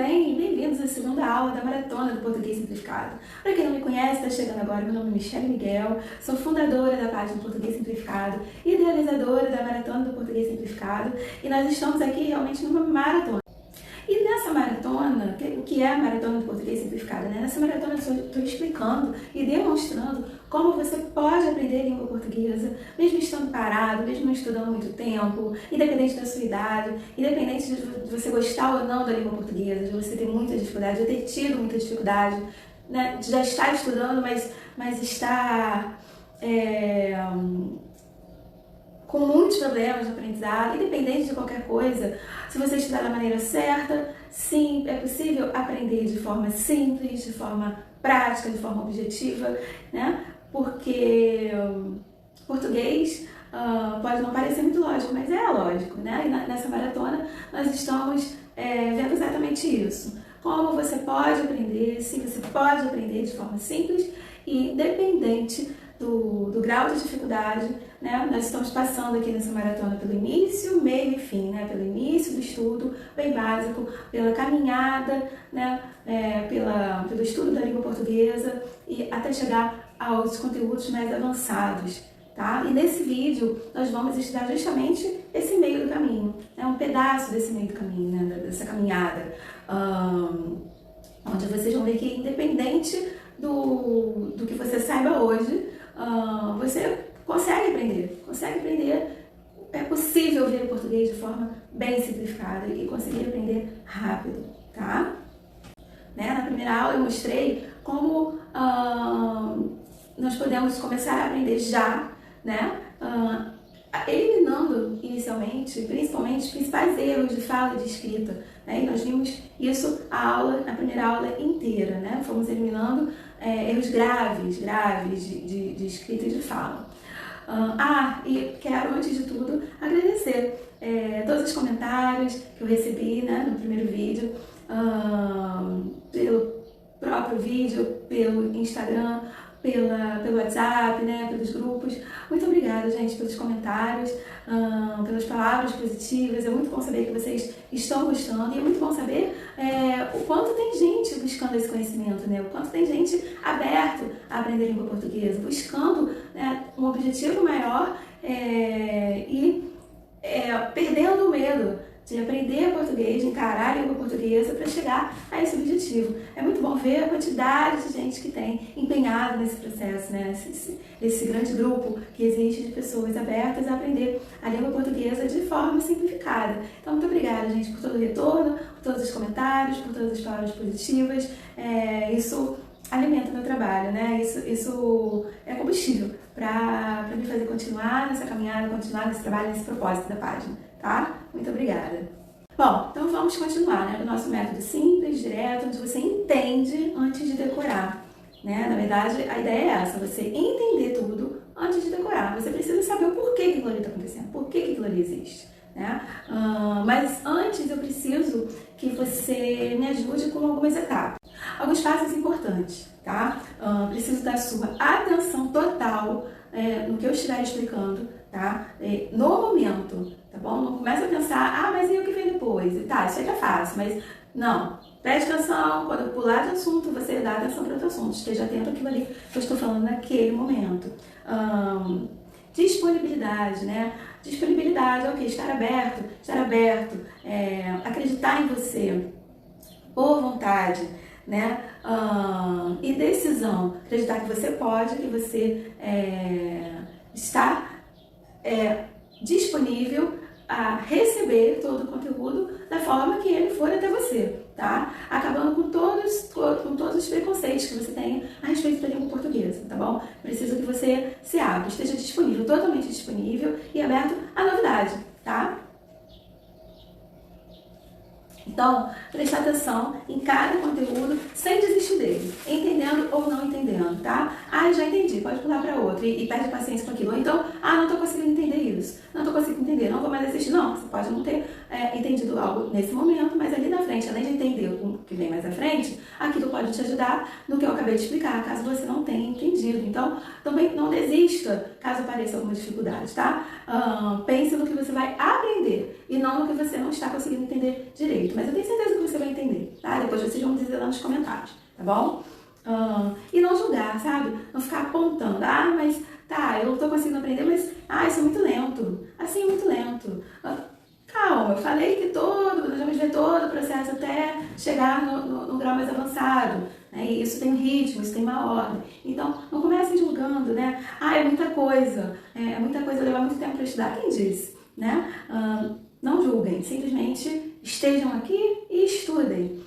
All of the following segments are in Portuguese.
bem? Bem-vindos à segunda aula da Maratona do Português Simplificado. Para quem não me conhece, está chegando agora, meu nome é Michele Miguel, sou fundadora da página Português Simplificado, idealizadora da Maratona do Português Simplificado, e nós estamos aqui realmente numa maratona. E nessa maratona, o que é a Maratona do Português Simplificado? Né? Nessa maratona eu estou explicando e demonstrando como você pode aprender língua portuguesa, mesmo estando parado, mesmo não estudando muito tempo, independente da sua idade, independente de você gostar ou não da língua portuguesa, de você ter muita dificuldade, de ter tido muita dificuldade, né? De já estar estudando, mas estar com muitos problemas de aprendizado, independente de qualquer coisa. Se você estudar da maneira certa, sim, é possível aprender de forma simples, de forma prática, de forma objetiva, né? Porque português pode não parecer muito lógico, mas é lógico, né? E nessa maratona nós estamos vendo exatamente isso. Como você pode aprender, sim, você pode aprender de forma simples e independente do grau de dificuldade, né? Nós estamos passando aqui nessa maratona pelo início, meio e fim, né? Pelo início do estudo bem básico, pela caminhada, né? Pelo estudo da língua portuguesa e até chegar aos conteúdos mais avançados, tá? E nesse vídeo nós vamos estudar justamente esse meio do caminho, né? Um pedaço desse meio do caminho, né? Dessa caminhada, onde vocês vão ver que independente do que você saiba hoje, você consegue aprender, é possível ver o português de forma bem simplificada e conseguir aprender rápido, tá? Né? Na primeira aula eu mostrei como nós podemos começar a aprender já, né? Eliminando inicialmente, principalmente, os principais erros de fala e de escrita, né? E nós vimos isso na primeira aula inteira, né? Fomos eliminando erros graves de escrita e de fala. E quero, antes de tudo, agradecer todos os comentários que eu recebi, né, no primeiro vídeo, pelo próprio vídeo, pelo Instagram, pelo WhatsApp, né, pelos grupos. Muito obrigada, gente, pelos comentários, pelas palavras positivas. É muito bom saber que vocês estão gostando e é muito bom saber o quanto tem gente buscando esse conhecimento, né? O quanto tem gente aberto a aprender língua portuguesa, buscando, né, um objetivo maior e perdendo o medo de aprender português, de encarar a língua portuguesa para chegar a esse objetivo. É muito bom ver a quantidade de gente que tem empenhado nesse processo, né? Esse grande grupo que existe de pessoas abertas a aprender a língua portuguesa de forma simplificada. Então, muito obrigada, gente, por todo o retorno, por todos os comentários, por todas as palavras positivas. Isso alimenta o meu trabalho, né? Isso é combustível para me fazer continuar nessa caminhada, continuar nesse trabalho, nesse propósito da página, tá? Muito obrigada. Bom, então vamos continuar, né? O nosso método simples, direto, onde você entende antes de decorar, né? Na verdade, a ideia é essa, você entender tudo antes de decorar. Você precisa saber o porquê que aquilo ali está acontecendo, por que aquilo ali existe, né? Mas antes eu preciso que você me ajude com algumas etapas. Alguns passos importantes, tá? Preciso da sua atenção total no que eu estiver explicando, tá? No momento, tá bom? Não começa a pensar, mas e o que vem depois? Tá, isso aí tá fácil, mas não. Preste atenção, quando eu pular de assunto, você dá atenção para outro assunto, esteja atento àquilo ali que eu estou falando naquele momento. Disponibilidade, né? Disponibilidade, ok, estar aberto, acreditar em você, por vontade, né? E decisão, acreditar que você pode, que você está disponível a receber todo o conteúdo da forma que ele for até você, tá? Acabando com todos os preconceitos que você tem a respeito da língua portuguesa, tá bom? Preciso que você se abra, esteja disponível, totalmente disponível e aberto à novidade, tá? Então, prestar atenção em cada conteúdo sem desistir dele, entendendo ou não entendendo, tá? Já entendi, pode pular para outro e perde paciência com aquilo. Ou então, não estou conseguindo entender isso, não estou conseguindo entender, não vou mais assistir. Não, você pode não ter entendido algo nesse momento, mas ali na frente, além de entender o que que vem mais à frente, aquilo pode te ajudar no que eu acabei de explicar, caso você não tenha entendido. Então, também não desista caso apareça alguma dificuldade, tá? Pense no que você vai aprender e não no que você não está conseguindo entender direito. Mas eu tenho certeza que você vai entender, tá? Depois vocês vão dizer lá nos comentários, tá bom? E não julgar, sabe? Não ficar apontando, mas tá, eu tô conseguindo aprender, mas isso é muito lento. Assim é muito lento. Calma, eu falei que nós vamos ver todo o processo até chegar no grau mais avançado, né? E isso tem um ritmo, isso tem uma ordem. Então, não comecem julgando, né? É muita coisa, levar muito tempo para estudar. Quem disse, né? Não julguem, simplesmente estejam aqui e estudem.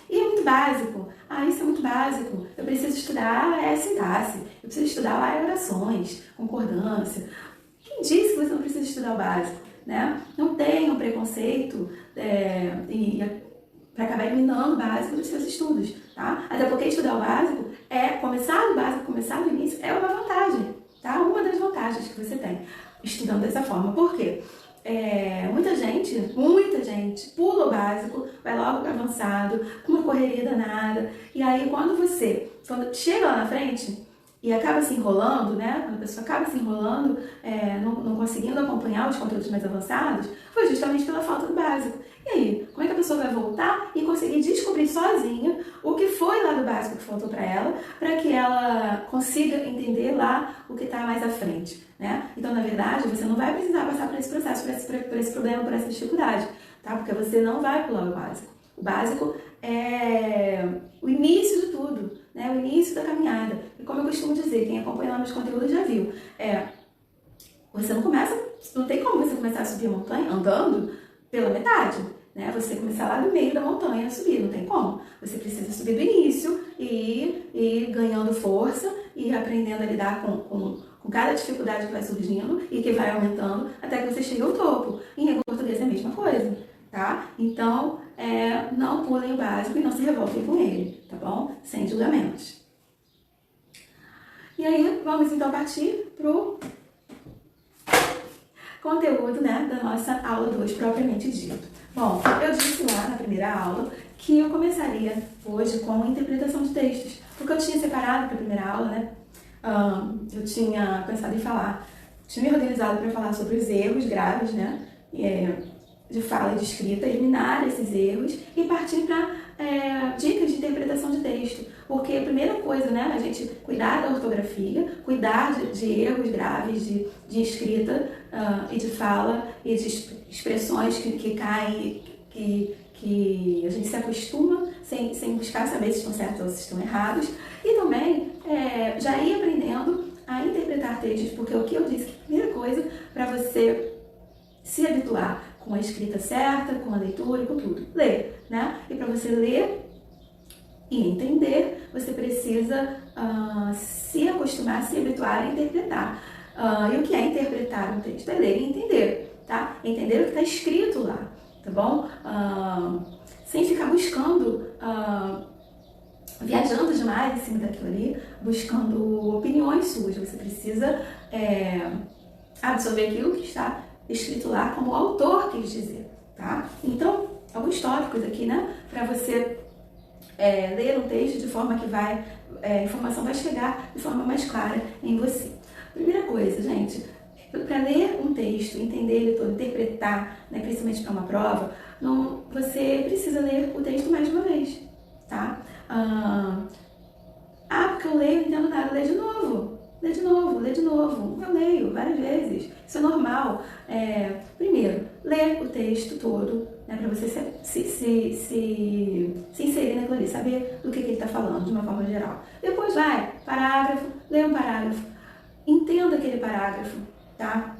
E é muito básico. Isso é muito básico. Eu preciso estudar sintaxe, eu preciso estudar orações, concordância. Quem disse que você não precisa estudar o básico, né? Não tenham preconceito para acabar eliminando o básico dos seus estudos, tá? Até porque estudar o básico começar do básico, começar do início é uma vantagem, tá? Uma das vantagens que você tem estudando dessa forma. Por quê? Muita gente pula o básico, vai logo para avançado, com uma correria danada, e aí quando chega lá na frente e acaba se enrolando, né? Quando a pessoa acaba se enrolando, não conseguindo acompanhar os conteúdos mais avançados, foi justamente pela falta do básico. E aí, como é que a pessoa vai voltar e conseguir descobrir sozinha o que foi lá do básico que faltou para ela, para que ela consiga entender lá o que está mais à frente, né? Então, na verdade, você não vai precisar passar por esse processo, por esse problema, por essa dificuldade, tá? Porque você não vai pular o básico. O básico é o início de tudo, né? O início da caminhada. E como eu costumo dizer, quem acompanha lá meus conteúdos já viu, você não tem como você começar a subir a montanha andando pela metade, né? Você começar lá do meio da montanha a subir, não tem como. Você precisa subir do início e ganhando força e aprendendo a lidar com cada dificuldade que vai surgindo e que vai aumentando até que você chegue ao topo. Em português é a mesma coisa, tá? Então, não pulem o básico e não se revoltem com ele, tá bom? Sem julgamentos. E aí, vamos então partir pro conteúdo, né, da nossa aula 2 propriamente dito. Bom, eu disse lá na primeira aula que eu começaria hoje com interpretação de textos, porque eu tinha separado para a primeira aula, né, eu tinha pensado em tinha me organizado para falar sobre os erros graves, né, de fala e de escrita, eliminar esses erros e partir para dicas de interpretação de texto. Porque a primeira coisa, né, a gente cuidar da ortografia, cuidar de erros graves de escrita e de fala e de expressões que caem, que a gente se acostuma sem buscar saber se estão certos ou se estão errados. E também já ir aprendendo a interpretar textos, porque o que eu disse que a primeira coisa para você se habituar com a escrita certa, com a leitura e com tudo. Ler, né? E para você ler e entender, você precisa se acostumar, se habituar a interpretar. E o que é interpretar um texto? É ler e entender, tá? Entender o que está escrito lá, tá bom? Sem ficar buscando, viajando demais em cima daquilo ali, buscando opiniões suas. Você precisa absorver aquilo que está escrito lá como o autor quis dizer, tá? Então, alguns tópicos aqui, né? Para você ler um texto de forma que a informação vai chegar de forma mais clara em você. Primeira coisa, gente, para ler um texto, entender ele todo, interpretar, né, principalmente para uma prova, você precisa ler o texto mais de uma vez, tá? Porque eu leio e não entendo nada, lê de novo. Lê de novo. Eu leio várias vezes. Isso é normal. Primeiro, lê o texto todo, né, para você se inserir naquilo ali, saber do que ele está falando de uma forma geral. Depois parágrafo, lê um parágrafo, entenda aquele parágrafo, tá?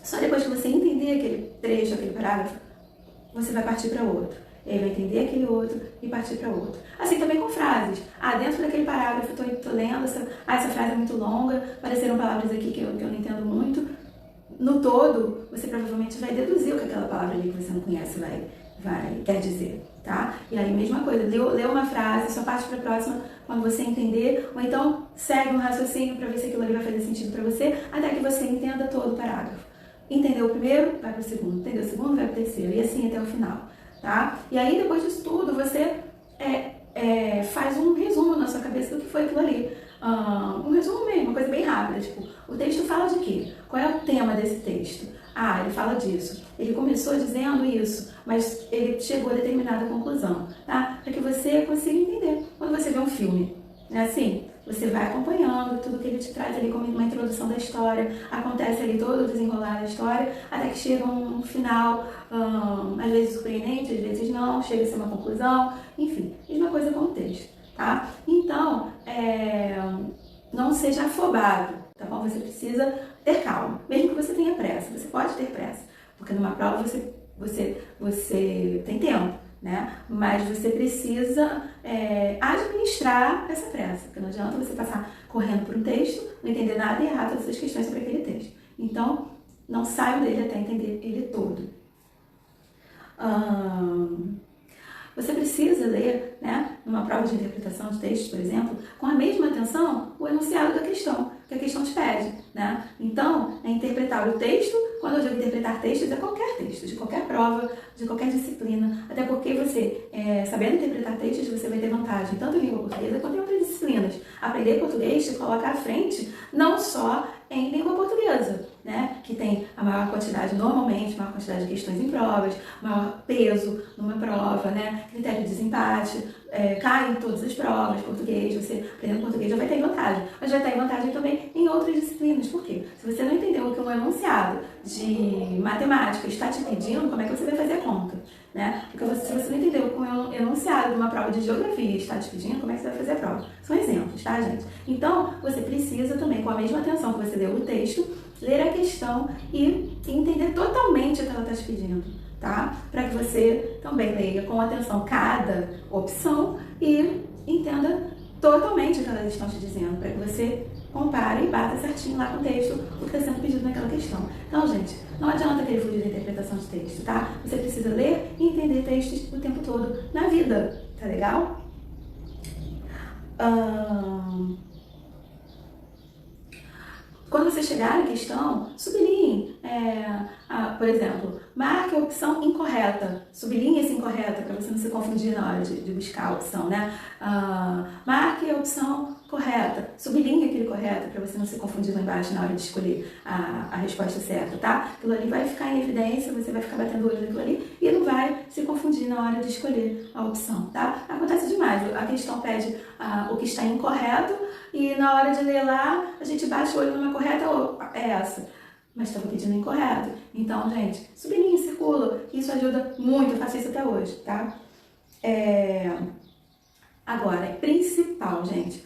Só depois que você entender aquele trecho, aquele parágrafo, você vai partir para outro. Ele vai entender aquele outro e partir para outro. Assim também com frases. Dentro daquele parágrafo, tô lendo, essa frase é muito longa, apareceram palavras aqui que eu não entendo muito. No todo, você provavelmente vai deduzir o que aquela palavra ali que você não conhece quer dizer, tá? E aí, mesma coisa, leu uma frase, só parte para a próxima quando você entender, ou então segue um raciocínio para ver se aquilo ali vai fazer sentido para você, até que você entenda todo o parágrafo. Entendeu o primeiro, vai para o segundo. Entendeu o segundo, vai para o terceiro. E assim até o final. Tá? E aí, depois disso tudo, você faz um resumo na sua cabeça do que foi aquilo ali. Um resumo mesmo, uma coisa bem rápida, tipo, o texto fala de quê? Qual é o tema desse texto? Ah, ele fala disso. Ele começou dizendo isso, mas ele chegou a determinada conclusão, tá? Para que você consiga entender. Quando você vê um filme, né, assim, você vai acompanhando tudo que ele te traz ali como uma introdução da história, acontece ali todo o desenrolar da história, até que chega um final, às vezes surpreendente, às vezes não, chega a ser uma conclusão, enfim, mesma coisa com o texto, tá? Então, não seja afobado, tá bom? Você precisa ter calma, mesmo que você tenha pressa, você pode ter pressa, porque numa prova você tem tempo, né? Mas você precisa administrar essa pressa, porque não adianta você passar correndo por um texto, não entender nada e errar todas as questões sobre aquele texto. Então, não saiam dele até entender ele todo. Você precisa ler, né, numa prova de interpretação de textos, por exemplo, com a mesma atenção o enunciado da questão, que a questão te pede, né? Então, é interpretar o texto. Quando eu digo interpretar textos, é qualquer texto, de qualquer prova, de qualquer disciplina, até porque você, sabendo interpretar textos, você vai ter vantagem, tanto em língua portuguesa quanto em outras disciplinas. Aprender português te coloca à frente, não só em língua portuguesa, né, que tem a maior quantidade, normalmente, maior quantidade de questões em provas, maior peso numa prova, né, critério de desempate, cai em todas as provas, português, você aprendendo português já vai ter vantagem, mas vai ter vantagem também em outras disciplinas. Por quê? Se você não entendeu o que um enunciado de matemática está te pedindo, como é que você vai fazer a conta, né? Porque se você não entendeu o que um enunciado de uma prova de geografia está te pedindo, como é que você vai fazer a prova? São exemplos, tá, gente? Então, você precisa também, com a mesma atenção que você deu o texto, ler a questão e entender totalmente o que ela está te pedindo, tá? Para que você também leia com atenção cada opção e entenda totalmente o que elas estão te dizendo, para que você compare e bata certinho lá com o texto o que está sendo pedido naquela questão. Então, gente, não adianta querer fugir da interpretação de texto, tá? Você precisa ler e entender textos o tempo todo na vida, tá legal? Quando você chegar na questão, sublinhe, por exemplo, marque a opção incorreta, sublinhe essa incorreta para você não se confundir na hora de buscar a opção, né? Marque a opção correta, sublinhe aquele correto para você não se confundir lá embaixo na hora de escolher a resposta certa, tá? Aquilo ali vai ficar em evidência, você vai ficar batendo o olho naquilo ali e não vai se confundir na hora de escolher a opção, tá? Acontece demais, a questão pede o que está incorreto e na hora de ler lá, a gente bate o olho numa correta, é essa, mas estava pedindo incorreto. Então, gente, sublinhe, circula, isso ajuda muito, eu faço isso até hoje, tá? Agora, é principal, gente,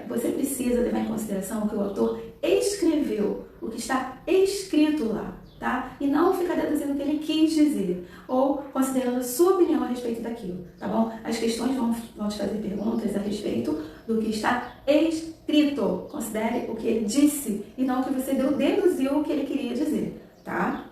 você precisa levar em consideração o que o autor escreveu, o que está escrito lá, tá? E não ficar deduzindo o que ele quis dizer, ou considerando a sua opinião a respeito daquilo, tá bom? As questões vão te fazer perguntas a respeito do que está escrito. Considere o que ele disse e não o que você deduziu o que ele queria dizer, tá?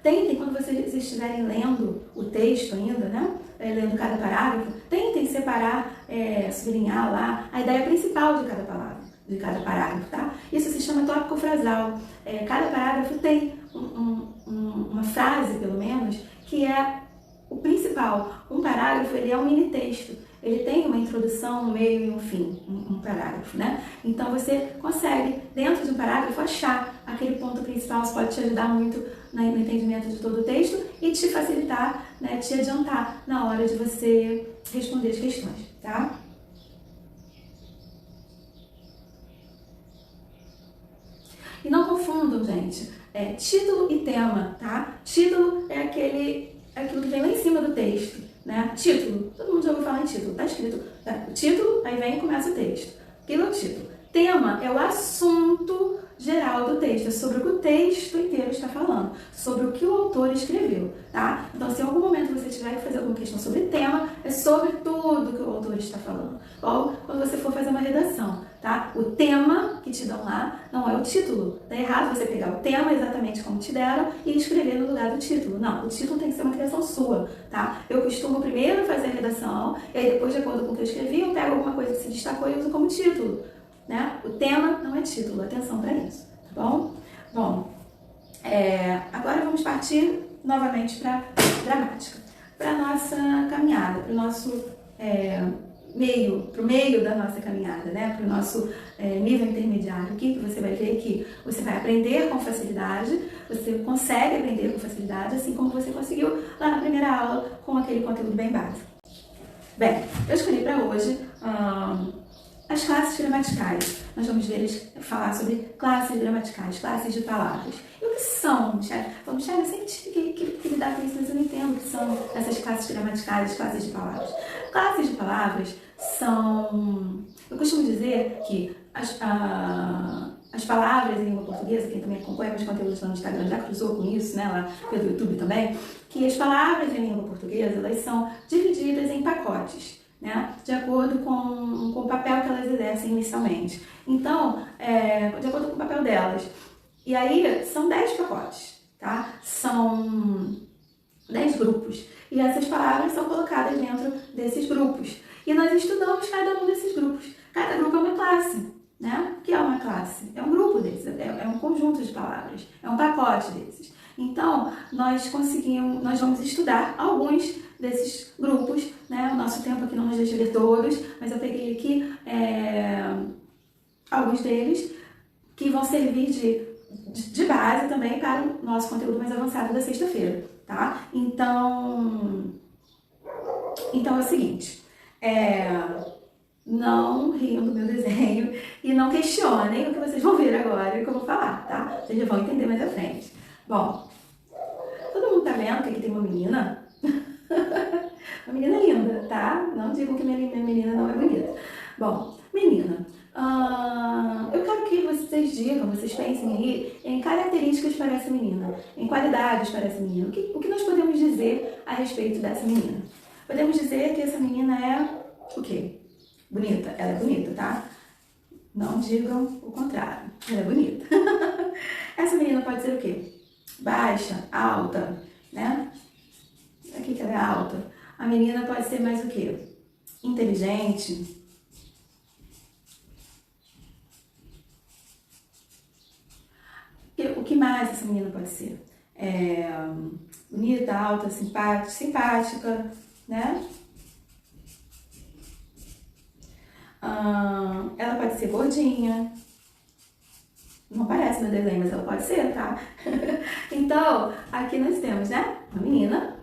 Tentem, quando vocês estiverem lendo o texto ainda, né? Lendo cada parágrafo, tentem separar, sublinhar lá a ideia principal de cada palavra, de cada parágrafo, tá? Isso se chama tópico frasal. Cada parágrafo tem uma frase, pelo menos, que é o principal. Um parágrafo, ele é um mini texto. Ele tem uma introdução, um meio e um fim, um parágrafo, né? Então você consegue, dentro de um parágrafo, achar aquele ponto principal. Isso pode te ajudar muito no entendimento de todo o texto e te facilitar, né, te adiantar na hora de você responder as questões, tá? E não confundam, gente, título e tema, tá? Título é aquilo que vem lá em cima do texto, né? Título, todo mundo já ouviu falar em título, tá escrito, o título, aí vem e começa o texto. Aquilo é o título. Tema é o assunto geral do texto, é sobre o que o texto inteiro está falando, sobre o que o autor escreveu, tá? Então, se em algum momento você tiver que fazer alguma questão sobre tema, é sobre tudo que o autor está falando. Ou quando você for fazer uma redação, tá? O tema que te dão lá não é o título. Tá errado você pegar o tema exatamente como te deram e escrever no lugar do título. Não, o título tem que ser uma criação sua, tá? Eu costumo primeiro fazer a redação e aí depois, de acordo com o que eu escrevi, eu pego alguma coisa que se destacou e uso como título, né? O tema não é título, atenção para isso, tá bom? Bom, agora vamos partir novamente para gramática. para a nossa caminhada, para o nosso meio da nossa caminhada, né? Para o nosso nível intermediário. O que você vai ver que você vai aprender com facilidade, você consegue aprender com facilidade, assim como você conseguiu lá na primeira aula com aquele conteúdo bem básico. Bem, eu escolhi para hoje as classes gramaticais. Nós vamos falar sobre classes gramaticais, classes de palavras. E o que são, Michelle? Michelle, eu sempre tive que lidar com isso, mas eu não entendo o que são essas classes gramaticais, classes de palavras. Classes de palavras são... Eu costumo dizer que as palavras em língua portuguesa, quem também acompanha meus conteúdos lá no Instagram já cruzou com isso, né, lá pelo YouTube também, que as palavras em língua portuguesa, elas são divididas em pacotes, né, de acordo com o papel que elas exercem inicialmente. Então, de acordo com o papel delas. E aí, são 10 pacotes, tá? São 10 grupos. E essas palavras são colocadas dentro desses grupos. E nós estudamos cada um desses grupos. Cada grupo é uma classe, né? O que é uma classe? É um grupo desses, é um conjunto de palavras, é um pacote desses. Então, nós vamos estudar alguns desses grupos, né? O nosso tempo aqui não nos deixa ver todos, mas eu peguei aqui alguns deles que vão servir de base também para o nosso conteúdo mais avançado da sexta-feira, tá? Então é o seguinte, não riam do meu desenho e não questionem o que vocês vão ver agora e o que eu vou falar, tá? Vocês já vão entender mais à frente. Bom, todo mundo tá vendo que aqui tem uma menina? Uma menina linda, tá? Não digam que minha menina não é bonita. Bom, menina, eu quero que vocês pensem aí em características para essa menina, em qualidades para essa menina. O que nós podemos dizer a respeito dessa menina? Podemos dizer que essa menina é o quê? Bonita. Ela é bonita, tá? Não digam o contrário. Ela é bonita. Essa menina pode ser o quê? Baixa, alta, né? Aqui que ela é alta. A menina pode ser mais o quê? Inteligente. O que mais essa menina pode ser? Bonita, alta, simpática, né? Ela pode ser gordinha. Não parece no desenho, mas ela pode ser, tá? Então, aqui nós temos, né? Uma menina.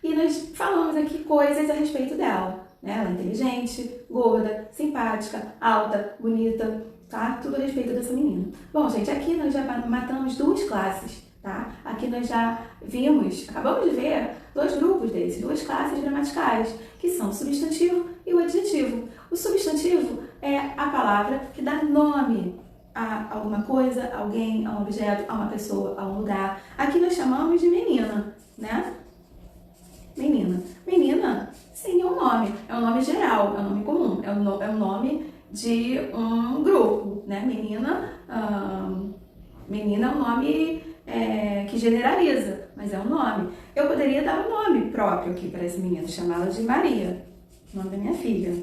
E nós falamos aqui coisas a respeito dela, né? Ela é inteligente, gorda, simpática, alta, bonita, tá? Tudo a respeito dessa menina. Bom, gente, aqui nós já matamos duas classes, tá? Aqui nós já acabamos de ver dois grupos desses, duas classes gramaticais, que são o substantivo e o adjetivo. O substantivo é a palavra que dá nome a alguma coisa, a alguém, a um objeto, a uma pessoa, a um lugar. Aqui nós chamamos de menina, né? Menina. Menina, sim, é um nome geral, é um nome comum, é um nome de um grupo, né? Menina é um nome que generaliza, mas é um nome. Eu poderia dar um nome próprio aqui para essa menina, chamá-la de Maria, nome da minha filha,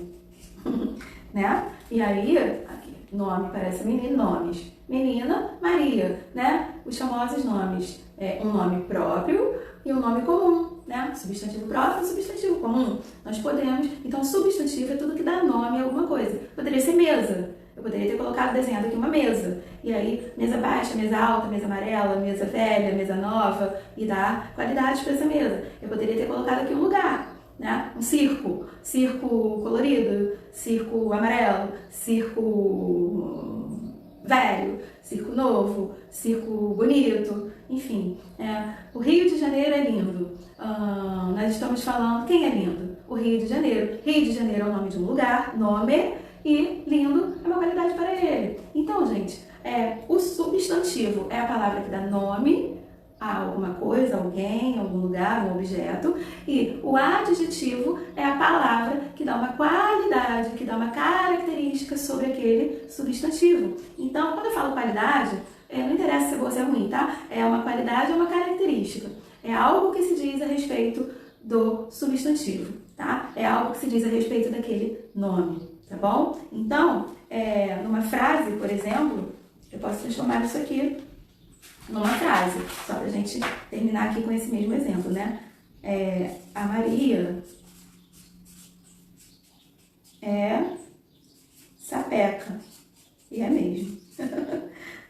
né? E aí, aqui, nome para essa menina, nomes. Menina, Maria, né? Os famosos nomes, um nome próprio e um nome comum, né? Substantivo próprio e substantivo comum. Nós podemos, então substantivo é tudo que dá nome a alguma coisa. Poderia ser mesa. Eu poderia ter colocado desenhado aqui uma mesa. E aí, mesa baixa, mesa alta, mesa amarela, mesa velha, mesa nova, e dar qualidades para essa mesa. Eu poderia ter colocado aqui um lugar, né? Um circo colorido, circo amarelo, circo velho, circo novo, circo bonito, enfim. O Rio de Janeiro é lindo. Nós estamos falando, quem é lindo? O Rio de Janeiro. Rio de Janeiro é o nome de um lugar, nome, e lindo é uma qualidade para ele. Então, gente, o substantivo é a palavra que dá nome a alguma coisa, alguém, algum lugar, um objeto, e o adjetivo é a palavra que dá uma qualidade, que dá uma característica sobre aquele substantivo. Então, quando eu falo qualidade, não interessa se é boa ou se é ruim, tá? É uma qualidade, é uma característica. É algo que se diz a respeito do substantivo, tá? É algo que se diz a respeito daquele nome, tá bom? Então, numa frase, por exemplo, eu posso transformar isso aqui numa frase, só pra gente terminar aqui com esse mesmo exemplo, né? A Maria é sapeca. E é mesmo.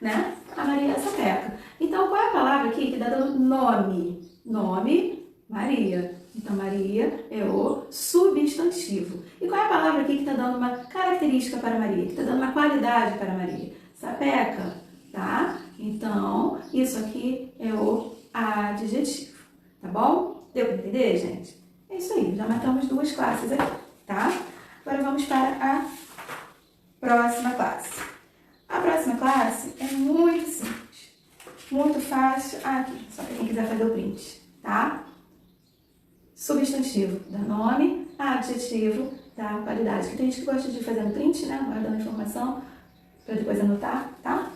Né? A Maria é sapeca. Então, qual é a palavra aqui que está dando nome? Nome, Maria. Então, Maria é o substantivo. E qual é a palavra aqui que está dando uma característica para Maria? Que está dando uma qualidade para Maria? Sapeca, tá? Então, isso aqui é o adjetivo, tá bom? Deu para entender, gente? É isso aí, já matamos 2 classes aqui, tá? Agora vamos para a próxima classe. A próxima classe é muito simples, muito fácil. Aqui, só para quem quiser fazer o print, tá? Substantivo dá nome, adjetivo dá qualidade. Tem gente que gosta de fazer no print, né? Guardando informação para depois anotar, tá?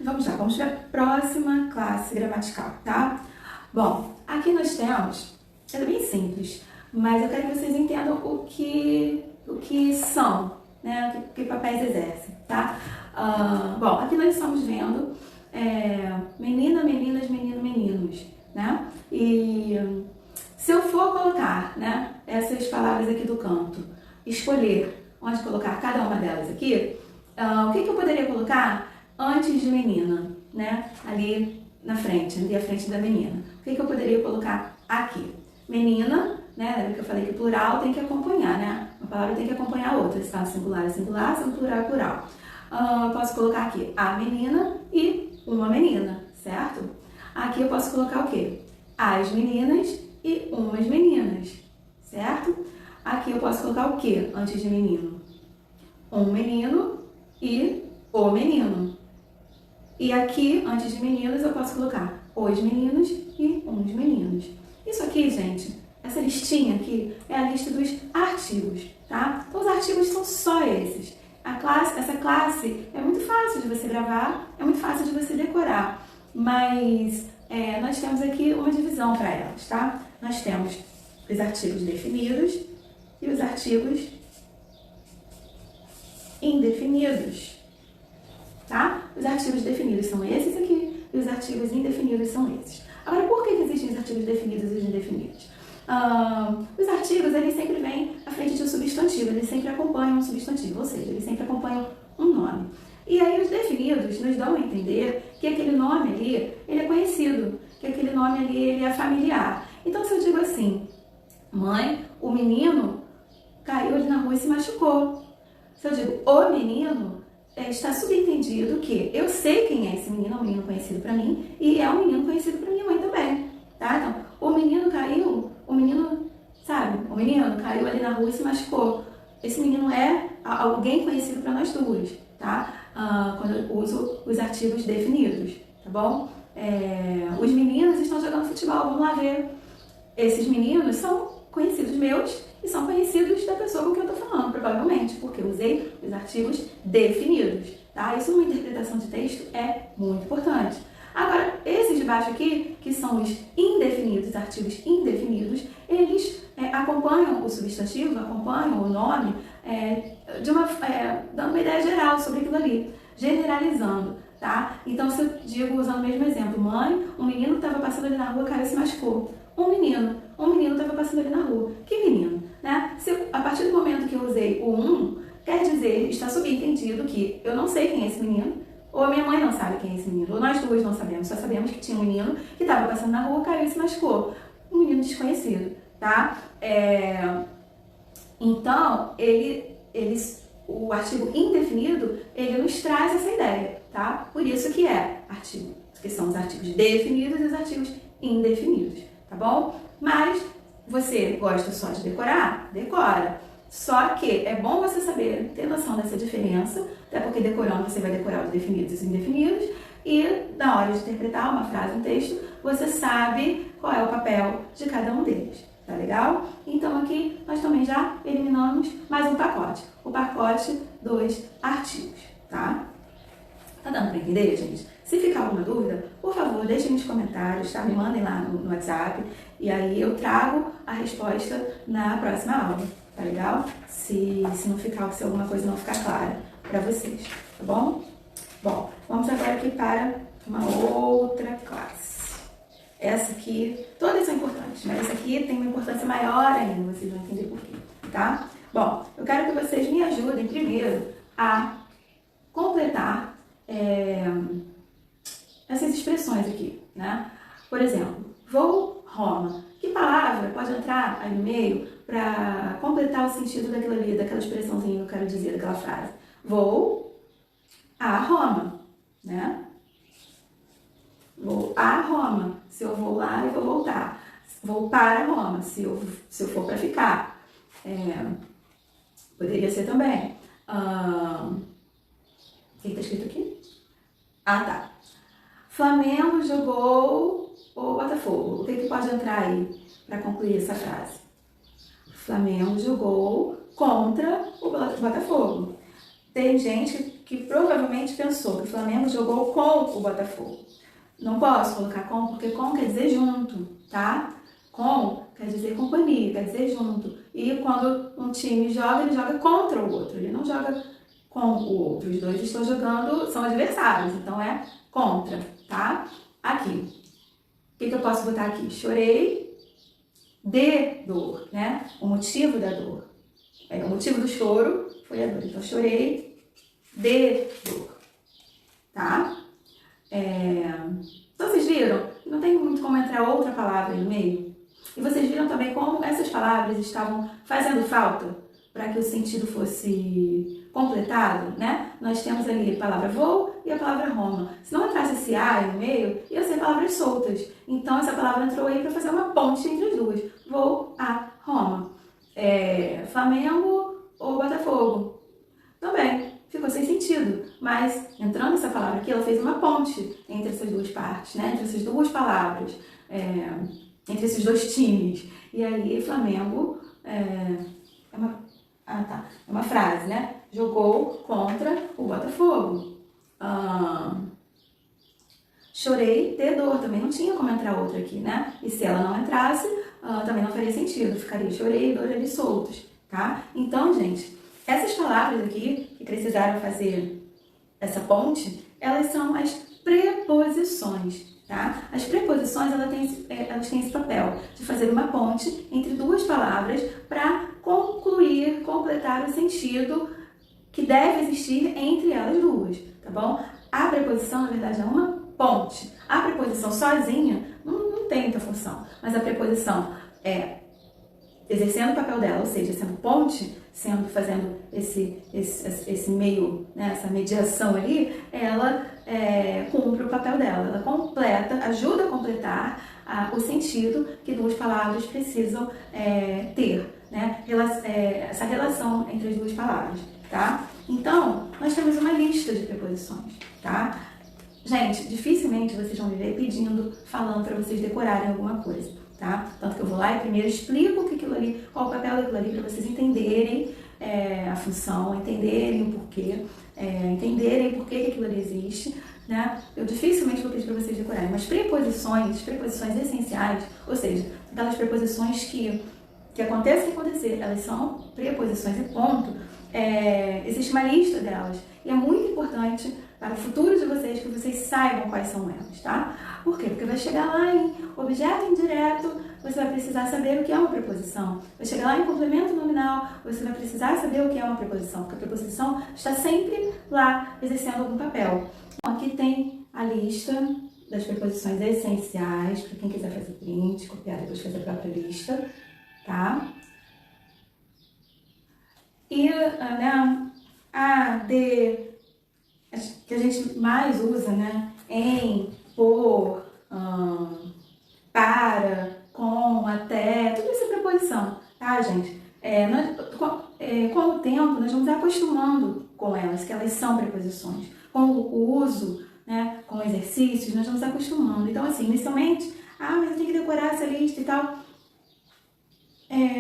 Vamos lá, vamos para a próxima classe gramatical, tá? Bom, aqui nós temos, é bem simples, mas eu quero que vocês entendam o que são, né? O que papéis exercem, tá? Bom, aqui nós estamos vendo menina, meninas, menino, meninos, né? E se eu for colocar, né, essas palavras aqui do canto, escolher onde colocar cada uma delas aqui, o que eu poderia colocar antes de menina, né? Ali na frente, ali à frente da menina. O que eu poderia colocar aqui? Menina, né? Lembra que eu falei que plural tem que acompanhar, né? Uma palavra tem que acompanhar a outra. Se está no singular é singular, se no plural é plural. Posso colocar aqui a menina e uma menina, certo? Aqui eu posso colocar o quê? As meninas e umas meninas, certo? Aqui eu posso colocar o quê antes de menino? Um menino e o menino. E aqui, antes de meninos, eu posso colocar os meninos e uns meninos. Isso aqui, gente, essa listinha aqui é a lista dos artigos, tá? Então, os artigos são só esses. Essa classe é muito fácil de você gravar, é muito fácil de você decorar, mas nós temos aqui uma divisão para elas, tá? Nós temos os artigos definidos e os artigos indefinidos, tá? Os artigos definidos são esses aqui e os artigos indefinidos são esses. Agora, por que existem os artigos definidos e os indefinidos? Os artigos, eles sempre vêm à frente de um substantivo, eles sempre acompanham um substantivo, ou seja, eles sempre acompanham um nome. E aí os definidos nos dão a entender que aquele nome ali, ele é conhecido, que aquele nome ali, ele é familiar. Então, se eu digo assim, mãe, o menino caiu ali na rua e se machucou. Se eu digo, o menino, está subentendido que eu sei quem é esse menino, é um menino conhecido para mim, e é um menino conhecido para minha mãe também, tá? Então, o menino caiu, o menino, sabe, o menino caiu ali na rua e se machucou. Esse menino é alguém conhecido para nós duas, tá? Quando eu uso os artigos definidos, tá bom? Os meninos estão jogando futebol, vamos lá ver. Esses meninos são conhecidos meus e são conhecidos da pessoa com quem eu estou falando, provavelmente, porque eu usei os artigos definidos, tá? Isso numa interpretação de texto é muito importante. Agora, esses de baixo aqui, que são os indefinidos, os artigos indefinidos, eles acompanham o substantivo, acompanham o nome, dando uma ideia geral sobre aquilo ali, generalizando, tá? Então, se eu digo, usando o mesmo exemplo, mãe, um menino que estava passando ali na rua caiu e se machucou. Um menino estava passando ali na rua. Que menino? Né? A partir do momento que eu usei o quer dizer, está subentendido que eu não sei quem é esse menino, ou a minha mãe não sabe quem é esse menino, ou nós duas não sabemos, só sabemos que tinha um menino que estava passando na rua, caiu e se machucou. Um menino desconhecido, tá? Então, o artigo indefinido, ele nos traz essa ideia, tá? Por isso que são os artigos definidos e os artigos indefinidos, tá bom? Mas você gosta só de decorar? Decora. Só que é bom você saber, ter noção dessa diferença, até porque decorando você vai decorar os definidos e os indefinidos, e na hora de interpretar uma frase, um texto, você sabe qual é o papel de cada um deles, tá legal? Então aqui nós também já eliminamos mais um pacote, o pacote dos artigos, tá? Tá dando pra entender, gente? Se ficar alguma dúvida, por favor, deixem nos comentários, tá? Me mandem lá no WhatsApp, e aí eu trago a resposta na próxima aula. Tá legal? Se alguma coisa não ficar clara para vocês, tá bom? Bom, vamos agora aqui para uma outra classe. Essa aqui, todas são importantes, mas essa aqui aqui tem uma importância maior ainda, vocês vão entender por quê, tá? Bom, eu quero que vocês me ajudem primeiro a completar essas expressões aqui, né? Por exemplo, vou Roma. Que palavra pode entrar aí no meio para completar o sentido daquilo ali, daquela expressãozinha que eu quero dizer, daquela frase? Vou a Roma, né? Vou a Roma. Se eu vou lá, eu vou voltar. Vou para Roma, se eu for para ficar. Poderia ser também. O que está escrito aqui? Ah, tá. Flamengo jogou o Botafogo. O que pode entrar aí para concluir essa frase? Flamengo jogou contra o Botafogo. Tem gente que provavelmente pensou que o Flamengo jogou com o Botafogo. Não posso colocar com, porque com quer dizer junto, tá? Com quer dizer companhia, quer dizer junto. E quando um time joga, ele joga contra o outro. Ele não joga com o outro. Os dois estão jogando, são adversários, então é contra, tá? Aqui. O que eu posso botar aqui? Chorei de dor, né? O motivo da dor. O motivo do choro foi a dor. Então, chorei de dor, tá? Então, vocês viram? Não tem muito como entrar outra palavra aí no meio. E vocês viram também como essas palavras estavam fazendo falta para que o sentido fosse completado, né? Nós temos ali a palavra vou e a palavra Roma. Se não entrasse esse A aí no meio, ia ser palavras soltas. Então, essa palavra entrou aí para fazer uma ponte entre as duas. Vou a Roma. Flamengo ou Botafogo. Também ficou sem sentido. Mas, entrando essa palavra aqui, ela fez uma ponte entre essas duas partes, né? Entre essas duas palavras. Entre esses dois times. E aí, Flamengo é uma frase, né? Jogou contra o Botafogo. Chorei de dor, também não tinha como entrar outra aqui, né? E se ela não entrasse, também não faria sentido, ficaria chorei e dor ali soltos, tá? Então, gente, essas palavras aqui que precisaram fazer essa ponte, elas são as preposições, tá? As preposições, elas têm esse papel de fazer uma ponte entre duas palavras para concluir, completar o sentido que deve existir entre elas duas, tá bom? A preposição, na verdade, é uma ponte. A preposição sozinha não tem muita função, mas a preposição exercendo o papel dela, ou seja, sendo ponte, fazendo esse meio, né, essa mediação ali, ela cumpre o papel dela, ela completa, ajuda a completar o sentido que duas palavras precisam ter, né? Essa relação entre as duas palavras, tá? Então, nós temos uma lista de preposições, tá? Gente, dificilmente vocês vão me ver pedindo, falando para vocês decorarem alguma coisa, tá? Tanto que eu vou lá e primeiro explico qual o papel daquilo ali para vocês entenderem a função, entenderem o porquê, entenderem por que aquilo ali existe, né? Eu dificilmente vou pedir para vocês decorarem, mas preposições essenciais, ou seja, aquelas preposições que aconteça o que acontecer, elas são preposições e ponto. Existe uma lista delas e é muito importante para o futuro de vocês que vocês saibam quais são elas, tá? Por quê? Porque vai chegar lá em objeto indireto, você vai precisar saber o que é uma preposição. Vai chegar lá em complemento nominal, você vai precisar saber o que é uma preposição, porque a preposição está sempre lá exercendo algum papel. Então, aqui tem a lista das preposições essenciais, para quem quiser fazer print, copiar e depois fazer a própria lista, tá? E, né, a, de, que a gente mais usa, né? Em, por, para, com, até, tudo isso é preposição, tá, gente? Com o tempo, nós vamos acostumando com elas, que elas são preposições. Com o uso, né, com exercícios, nós vamos acostumando. Então, assim, inicialmente, mas eu tenho que decorar essa lista e tal.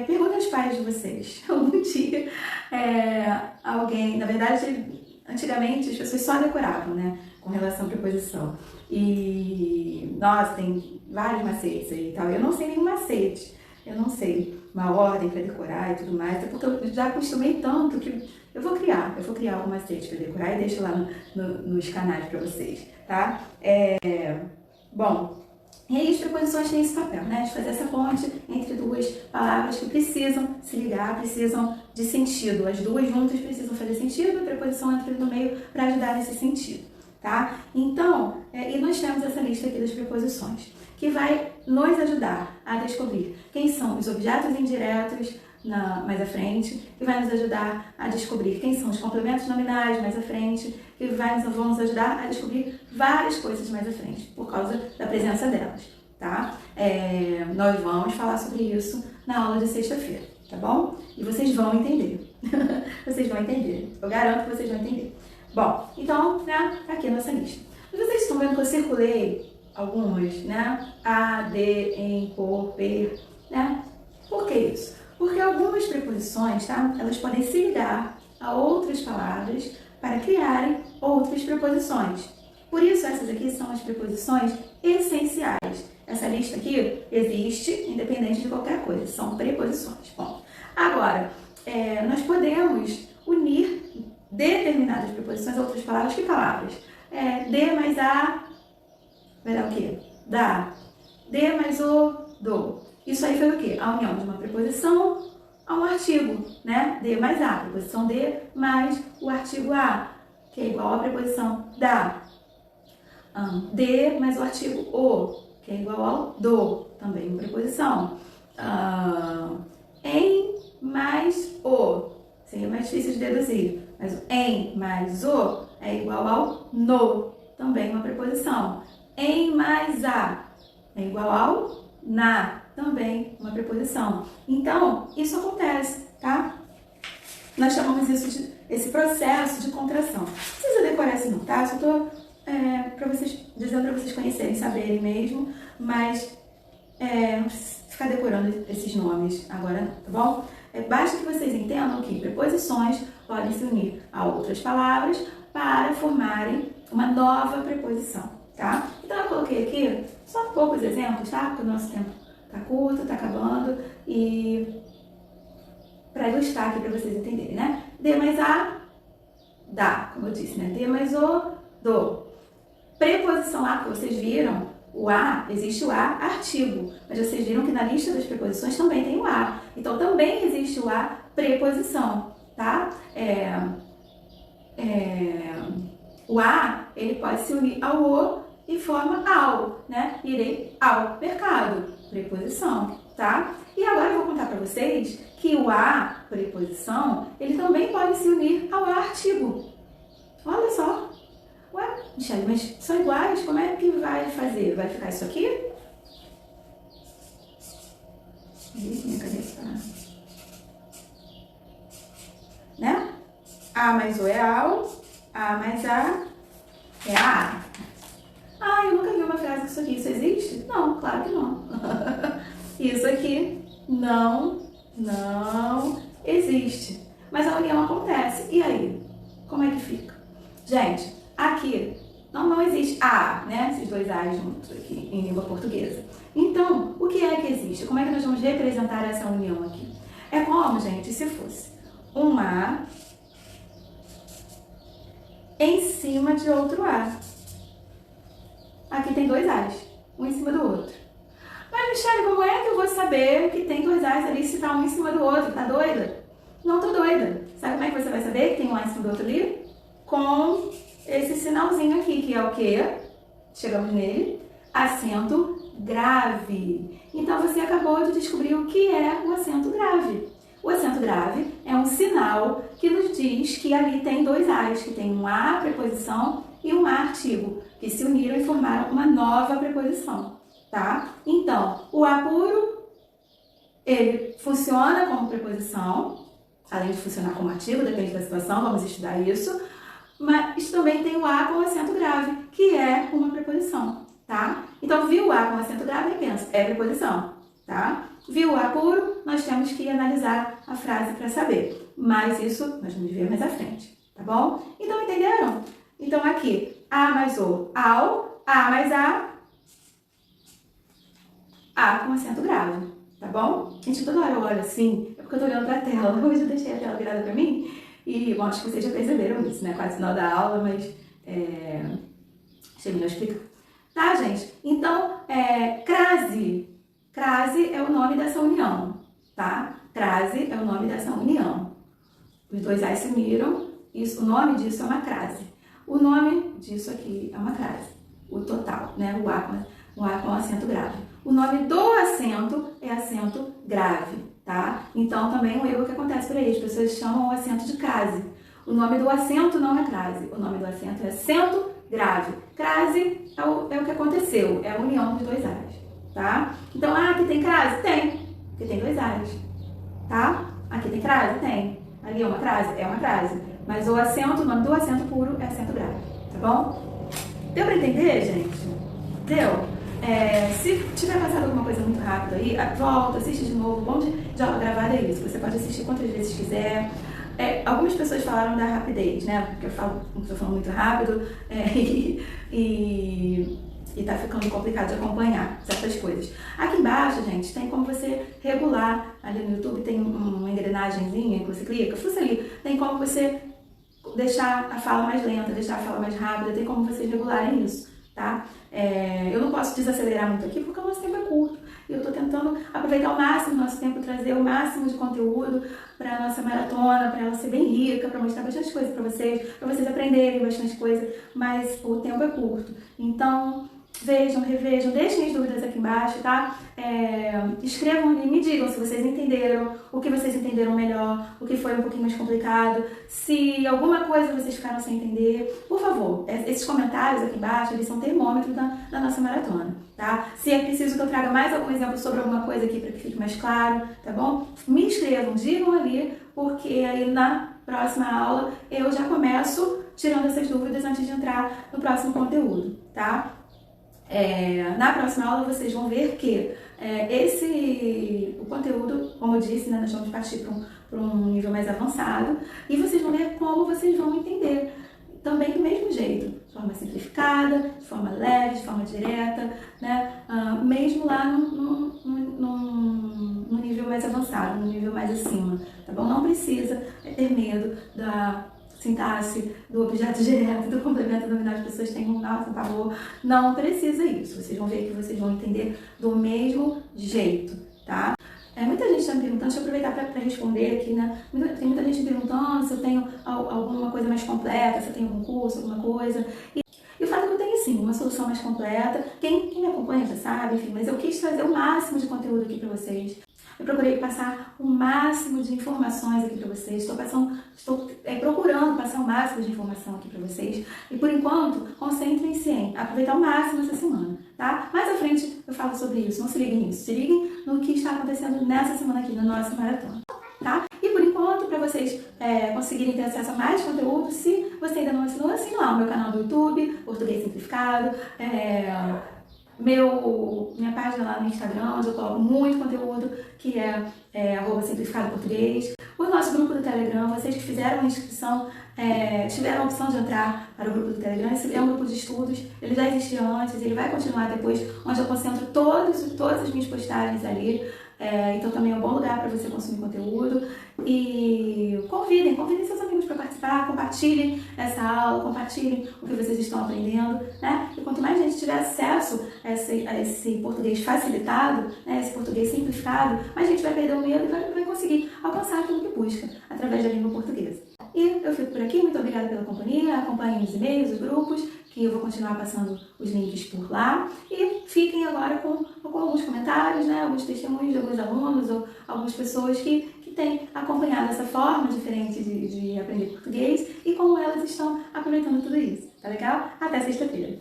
Pergunta aos pais de vocês. Algum dia, alguém, na verdade, antigamente as pessoas só decoravam, né, com relação à preposição. E, nossa, tem vários macetes aí e tal. Eu não sei nenhum macete, eu não sei uma ordem para decorar e tudo mais, até porque eu já acostumei tanto que eu vou criar algum macete para decorar e deixo lá nos canais para vocês, tá? Bom, E aí as preposições têm esse papel, né, de fazer essa ponte entre duas palavras que precisam se ligar, precisam de sentido. As duas juntas precisam fazer sentido, a preposição entra no meio para ajudar nesse sentido, tá? Então, e nós temos essa lista aqui das preposições, que vai nos ajudar a descobrir quem são os objetos indiretos mais à frente, que vai nos ajudar a descobrir quem são os complementos nominais mais à frente, que vão nos ajudar a descobrir várias coisas mais à frente, por causa da presença delas, tá? Nós vamos falar sobre isso na aula de sexta-feira, tá bom? E vocês vão entender. Vocês vão entender. Eu garanto que vocês vão entender. Bom, então, né, tá aqui a nossa lista. Mas vocês estão vendo que eu circulei algumas, né? A, de, em, por, per, né? Por que isso? Porque algumas preposições, tá? Elas podem se ligar a outras palavras para criarem outras preposições. Por isso, essas aqui são as preposições essenciais. Essa lista aqui existe independente de qualquer coisa, são preposições. Bom, agora, nós podemos unir determinadas preposições a outras palavras. Que palavras? De mais a, vai dar o quê? Da. De mais o, do. Isso aí foi o quê? A união de uma preposição a um artigo, né? De mais a, preposição de mais o artigo a, que é igual à preposição da. De mais o artigo o, que é igual ao do, também uma preposição. Em mais o, seria mais difícil de deduzir, mas o em mais o é igual ao no, também uma preposição. Em mais a é igual ao na, também uma preposição. Então, isso acontece, tá? Nós chamamos isso de esse processo de contração. Não precisa decorar esse não, tá? Só tô dizendo para vocês conhecerem, saberem mesmo, mas não precisa ficar decorando esses nomes agora, tá bom? Basta que vocês entendam que preposições podem se unir a outras palavras para formarem uma nova preposição, tá? Então eu coloquei aqui só poucos exemplos, tá? Porque o nosso tempo tá curto, tá acabando, e para ilustrar aqui para vocês entenderem, né? De mais a, da, como eu disse, né? De mais o, do. Preposição a, que vocês viram, o a, existe o a artigo, mas vocês viram que na lista das preposições também tem o a. Então também existe o a preposição, tá? O a, ele pode se unir ao o e forma ao, né? Irei ao mercado, preposição, tá? E agora eu vou contar para vocês que o a, preposição, ele também pode se unir ao a artigo. Olha só. Ué, Michele, mas são iguais, como é que vai fazer? Vai ficar isso aqui? Minha cabeça, né? A mais o é ao, a mais a é a. Eu nunca vi uma frase com isso aqui. Isso existe? Não, claro que não. Isso aqui não existe. Mas a união acontece. E aí? Como é que fica? Gente, aqui não existe a, né? Esses dois a's juntos aqui em língua portuguesa. Então, o que é que existe? Como é que nós vamos representar essa união aqui? É como, gente, se fosse um a em cima de outro a. Aqui tem dois a's, um em cima do outro. Mas, Michele, como é que eu vou saber que tem dois a's ali se tá um em cima do outro? Tá doida? Não tô doida. Sabe como é que você vai saber que tem um a em cima do outro ali? Com esse sinalzinho aqui, que é o quê? Chegamos nele. Acento grave. Então, você acabou de descobrir o que é o acento grave. O acento grave é um sinal que nos diz que ali tem dois a's, que tem um a, preposição, e um a, artigo, que se uniram e formaram uma nova preposição, tá? Então, o a puro, ele funciona como preposição, além de funcionar como artigo, depende da situação, vamos estudar isso, mas também tem o a com acento grave, que é uma preposição, tá? Então, viu o a com acento grave e pensa, é preposição, tá? Viu o a puro, nós temos que analisar a frase para saber, mas isso nós vamos ver mais à frente, tá bom? Então, entenderam? Então, aqui, a mais o, ao, a mais a com acento grave, tá bom? Gente, toda hora eu olho assim, é porque eu tô olhando pra tela. Hoje eu deixei a tela virada pra mim e, bom, acho que vocês já perceberam isso, né? Quase no final da aula, mas deixa eu me explicar. Tá, gente? Então, crase. Crase é o nome dessa união, tá? Crase é o nome dessa união. Os dois As se uniram, o nome disso é uma crase. O nome disso aqui é uma crase. O total, né? O A com acento grave. O nome do acento é acento grave, tá? Então, também um erro que acontece por aí, as pessoas chamam o acento de crase. O nome do acento não é crase, o nome do acento é acento grave. Crase é o que aconteceu, é a união dos dois As, tá? Então, aqui tem crase? Tem, porque tem dois As, tá? Aqui tem crase? Tem. Ali é uma crase? É uma crase. Mas o nome do acento puro é acento grave, tá bom? Deu pra entender, gente? Deu? Se tiver passado alguma coisa muito rápido aí, volta, assiste de novo. O bom de aula gravada é isso. Você pode assistir quantas vezes quiser. Algumas pessoas falaram da rapidez, né? Porque eu estou falando muito rápido e tá ficando complicado de acompanhar certas coisas. Aqui embaixo, gente, tem como você regular. Ali no YouTube tem uma engrenagemzinha que você clica, fuça ali. Tem como você deixar a fala mais lenta, deixar a fala mais rápida, tem como vocês regularem isso, tá? Eu não posso desacelerar muito aqui porque o nosso tempo é curto. E eu estou tentando aproveitar ao máximo o nosso tempo, trazer o máximo de conteúdo para a nossa maratona, para ela ser bem rica, para mostrar bastante coisa para vocês aprenderem bastante coisa, mas o tempo é curto. Então, vejam, revejam, deixem as dúvidas aqui embaixo, tá? Escrevam e me digam se vocês entenderam, o que vocês entenderam melhor, o que foi um pouquinho mais complicado, se alguma coisa vocês ficaram sem entender. Por favor, esses comentários aqui embaixo, eles são termômetro da nossa maratona, tá? Se é preciso que eu traga mais algum exemplo sobre alguma coisa aqui para que fique mais claro, tá bom? Me escrevam, digam ali, porque aí na próxima aula eu já começo tirando essas dúvidas antes de entrar no próximo conteúdo, tá? Na próxima aula vocês vão ver que o conteúdo, como eu disse, né, nós vamos partir para um nível mais avançado e vocês vão ver como vocês vão entender também do mesmo jeito, de forma simplificada, de forma leve, de forma direta, né, mesmo lá no nível mais avançado, no nível mais acima, tá bom? Não precisa ter medo da sintaxe, do objeto direto, do complemento nominal. As pessoas têm um pavor. Não precisa isso. Vocês vão ver que vocês vão entender do mesmo jeito, tá? Muita gente está me perguntando, deixa eu aproveitar para responder aqui, né? Tem muita gente me perguntando se eu tenho alguma coisa mais completa, se eu tenho algum curso, alguma coisa. E o fato é que eu tenho, sim, uma solução mais completa. Quem me acompanha já sabe, enfim, mas eu quis trazer o máximo de conteúdo aqui para vocês. Eu procurei passar o máximo de informações aqui para vocês. Estou procurando passar o máximo de informação aqui para vocês. E por enquanto, concentrem-se em aproveitar o máximo essa semana, tá? Mais à frente eu falo sobre isso. Não se liguem nisso. Se liguem no que está acontecendo nessa semana aqui, na nossa maratona, tá? E por enquanto, para vocês conseguirem ter acesso a mais conteúdo, se você ainda não assinou, assina lá o meu canal do YouTube, Português Simplificado, minha página lá no Instagram, onde eu coloco muito conteúdo, que é @simplificadoportuguês. O nosso grupo do Telegram, vocês que fizeram a inscrição, tiveram a opção de entrar para o grupo do Telegram. Esse é um grupo de estudos, ele já existia antes, ele vai continuar depois, onde eu concentro todas as minhas postagens ali. Então também é um bom lugar para você consumir conteúdo. E convidem seus amigos para participar, compartilhem essa aula, compartilhem o que vocês estão aprendendo, né? E quanto mais gente tiver acesso a esse português facilitado, né, esse português simplificado, mais gente vai perder o medo e vai conseguir alcançar aquilo que busca através da língua portuguesa. E eu fico por aqui, muito obrigada pela companhia, acompanhem os e-mails, os grupos, que eu vou continuar passando os links por lá. E fiquem agora com alguns comentários, né, alguns testemunhos de alguns alunos ou algumas pessoas que têm acompanhado essa forma diferente de aprender português e como elas estão aproveitando tudo isso. Tá legal? Até sexta-feira!